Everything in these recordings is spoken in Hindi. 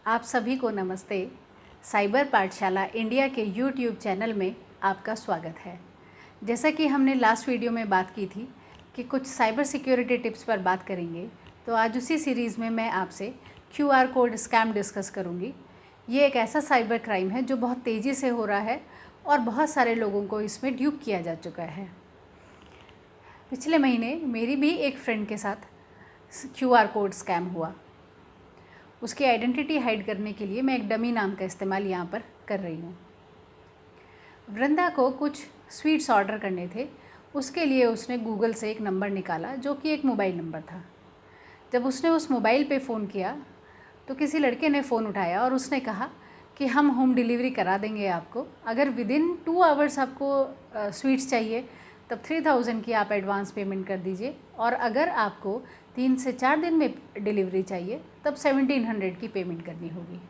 आप सभी को नमस्ते। साइबर पाठशाला इंडिया के यूट्यूब चैनल में आपका स्वागत है। जैसा कि हमने लास्ट वीडियो में बात की थी कि कुछ साइबर सिक्योरिटी टिप्स पर बात करेंगे, तो आज उसी सीरीज़ में मैं आपसे QR कोड स्कैम डिस्कस करूंगी। ये एक ऐसा साइबर क्राइम है जो बहुत तेज़ी से हो रहा है और बहुत सारे लोगों को इसमें ड्यूप किया जा चुका है। पिछले महीने मेरी भी एक फ्रेंड के साथ QR कोड स्कैम हुआ। उसकी आइडेंटिटी हाइड करने के लिए मैं एक डमी नाम का इस्तेमाल यहाँ पर कर रही हूँ। वृंदा को कुछ स्वीट्स ऑर्डर करने थे, उसके लिए उसने गूगल से एक नंबर निकाला जो कि एक मोबाइल नंबर था। जब उसने उस मोबाइल पे फ़ोन किया तो किसी लड़के ने फ़ोन उठाया और उसने कहा कि हम होम डिलीवरी करा देंगे आपको, अगर विदिन 2 आवर्स आपको स्वीट्स चाहिए तब 3000 की आप एडवांस पेमेंट कर दीजिए, और अगर आपको 3 से 4 दिन में डिलीवरी चाहिए तब 1700 की पेमेंट करनी होगी।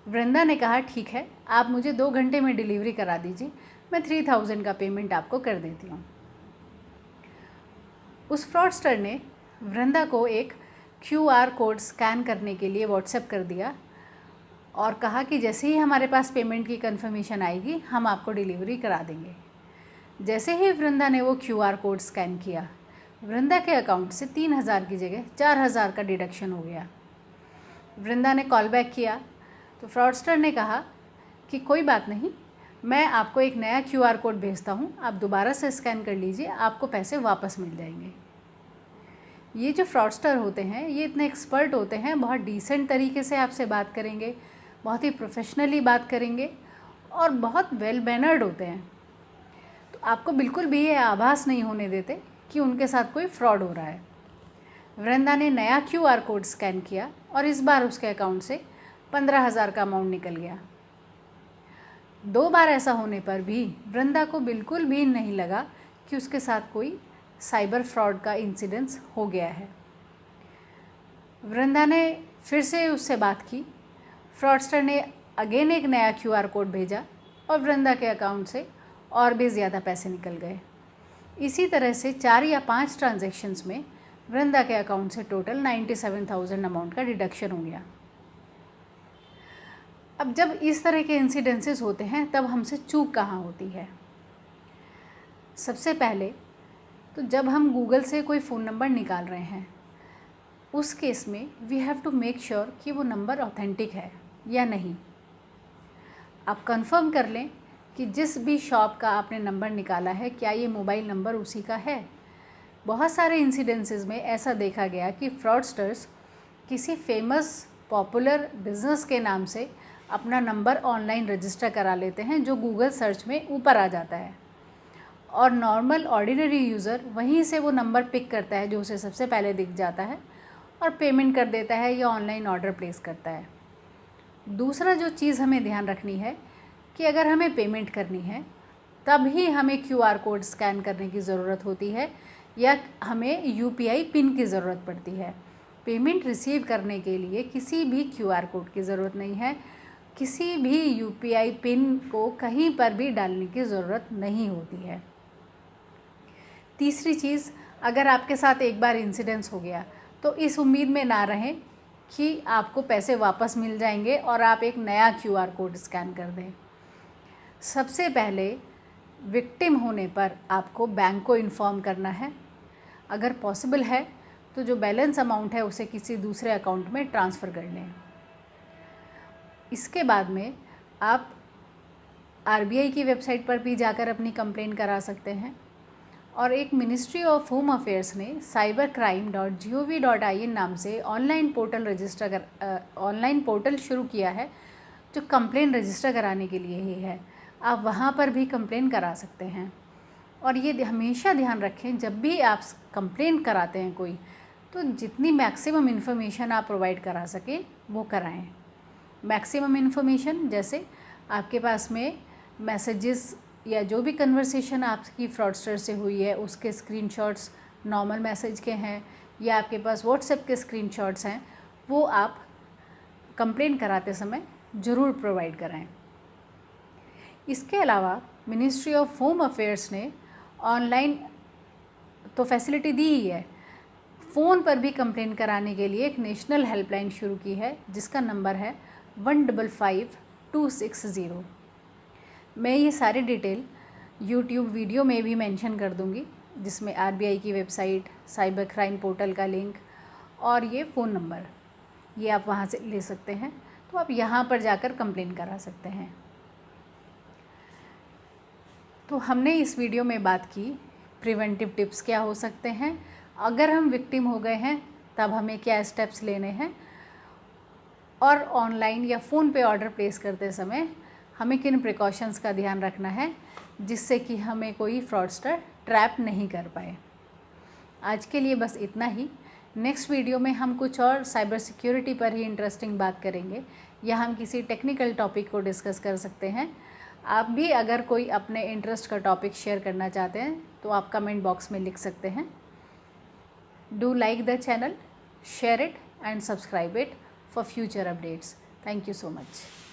वृंदा ने कहा ठीक है, आप मुझे 2 घंटे में डिलीवरी करा दीजिए, मैं 3000 का पेमेंट आपको कर देती हूँ। उस फ्रॉडस्टर ने वृंदा को एक QR कोड स्कैन करने के लिए व्हाट्सएप कर दिया और कहा कि जैसे ही हमारे पास पेमेंट की कंफर्मेशन आएगी हम आपको डिलीवरी करा देंगे। जैसे ही वृंदा ने वो QR कोड स्कैन किया, वृंदा के अकाउंट से 3000 की जगह 4000 का डिडक्शन हो गया। वृंदा ने कॉल बैक किया तो फ्रॉडस्टर ने कहा कि कोई बात नहीं, मैं आपको एक नया QR कोड भेजता हूँ, आप दोबारा से स्कैन कर लीजिए, आपको पैसे वापस मिल जाएंगे। ये जो फ्रॉडस्टर होते हैं ये इतने एक्सपर्ट होते हैं, बहुत डिसेंट तरीके से आपसे बात करेंगे, बहुत ही प्रोफेशनली बात करेंगे और बहुत वेल मैनर्ड होते हैं। तो आपको बिल्कुल भी ये आभास नहीं होने देते कि उनके साथ कोई फ्रॉड हो रहा है। वृंदा ने नया QR कोड स्कैन किया और इस बार उसके अकाउंट से 15000 का अमाउंट निकल गया। 2 बार ऐसा होने पर भी वृंदा को बिल्कुल भी नहीं लगा कि उसके साथ कोई साइबर फ्रॉड का इंसिडेंस हो गया है। वृंदा ने फिर से उससे बात की, फ्रॉडस्टर ने अगेन एक नया QR कोड भेजा और वृंदा के अकाउंट से और भी ज़्यादा पैसे निकल गए। इसी तरह से 4 या 5 ट्रांजैक्शंस में वृंदा के अकाउंट से टोटल 97,000 अमाउंट का डिडक्शन हो गया। अब जब इस तरह के इंसिडेंसेस होते हैं तब हमसे चूक कहाँ होती है। सबसे पहले तो जब हम गूगल से कोई फ़ोन नंबर निकाल रहे हैं, उस केस में we have to make sure कि वो नंबर ऑथेंटिक है या नहीं। आप कंफर्म कर लें कि जिस भी शॉप का आपने नंबर निकाला है क्या ये मोबाइल नंबर उसी का है। बहुत सारे इंसिडेंसेस में ऐसा देखा गया कि फ्रॉडस्टर्स किसी फेमस पॉपुलर बिजनेस के नाम से अपना नंबर ऑनलाइन रजिस्टर करा लेते हैं जो गूगल सर्च में ऊपर आ जाता है, और नॉर्मल ऑर्डिनरी यूज़र वहीं से वो नंबर पिक करता है जो उसे सबसे पहले दिख जाता है और पेमेंट कर देता है या ऑनलाइन ऑर्डर प्लेस करता है। दूसरा जो चीज़ हमें ध्यान रखनी है कि अगर हमें पेमेंट करनी है तब ही हमें QR कोड स्कैन करने की ज़रूरत होती है या हमें UPI पिन की ज़रूरत पड़ती है। पेमेंट रिसीव करने के लिए किसी भी QR कोड की ज़रूरत नहीं है, किसी भी UPI पिन को कहीं पर भी डालने की ज़रूरत नहीं होती है। तीसरी चीज़, अगर आपके साथ एक बार इंसिडेंस हो गया तो इस उम्मीद में ना रहें कि आपको पैसे वापस मिल जाएंगे और आप एक नया QR कोड स्कैन कर दें। सबसे पहले विक्टिम होने पर आपको बैंक को इन्फॉर्म करना है। अगर पॉसिबल है तो जो बैलेंस अमाउंट है उसे किसी दूसरे अकाउंट में ट्रांसफ़र कर लें। इसके बाद में आप RBI की वेबसाइट पर भी जाकर अपनी कंप्लेंट करा सकते हैं, और एक मिनिस्ट्री ऑफ होम अफेयर्स ने cybercrime.gov.in नाम से ऑनलाइन पोर्टल शुरू किया है जो कंप्लेंट रजिस्टर कराने के लिए ही है। आप वहाँ पर भी कंप्लेंट करा सकते हैं। और ये हमेशा ध्यान रखें, जब भी आप कंप्लेंट कराते हैं कोई, तो जितनी मैक्सिमम इन्फॉर्मेशन आप प्रोवाइड करा सकें वो कराएं। मैक्सिमम इन्फॉर्मेशन जैसे आपके पास में मैसेजेस या जो भी कन्वर्सेशन आपकी फ्रॉडस्टर से हुई है उसके स्क्रीनशॉट्स नॉर्मल मैसेज के हैं या आपके पास व्हाट्सएप के स्क्रीनशॉट्स हैं, वो आप कंप्लेंट कराते समय ज़रूर प्रोवाइड कराएं। इसके अलावा मिनिस्ट्री ऑफ होम अफेयर्स ने ऑनलाइन तो फैसिलिटी दी ही है, फ़ोन पर भी कंप्लेंट कराने के लिए एक नेशनल हेल्पलाइन शुरू की है जिसका नंबर है 155-260। मैं ये सारी डिटेल यूट्यूब वीडियो में भी मेंशन कर दूँगी, जिसमें आरबीआई की वेबसाइट, साइबर क्राइम पोर्टल का लिंक और ये फ़ोन नंबर, ये आप वहाँ से ले सकते हैं। तो आप यहाँ पर जाकर कंप्लेन करा सकते हैं। तो हमने इस वीडियो में बात की प्रिवेंटिव टिप्स क्या हो सकते हैं, अगर हम विक्टिम हो गए हैं तब हमें क्या स्टेप्स लेने हैं, और ऑनलाइन या फ़ोन पे ऑर्डर प्लेस करते समय हमें किन प्रिकॉशंस का ध्यान रखना है जिससे कि हमें कोई फ्रॉडस्टर ट्रैप नहीं कर पाए। आज के लिए बस इतना ही। नेक्स्ट वीडियो में हम कुछ और साइबर सिक्योरिटी पर ही इंटरेस्टिंग बात करेंगे, या हम किसी टेक्निकल टॉपिक को डिस्कस कर सकते हैं। आप भी अगर कोई अपने इंटरेस्ट का टॉपिक शेयर करना चाहते हैं तो आप कमेंट बॉक्स में लिख सकते हैं। Do like the channel, share it and subscribe it for future updates. Thank you so much.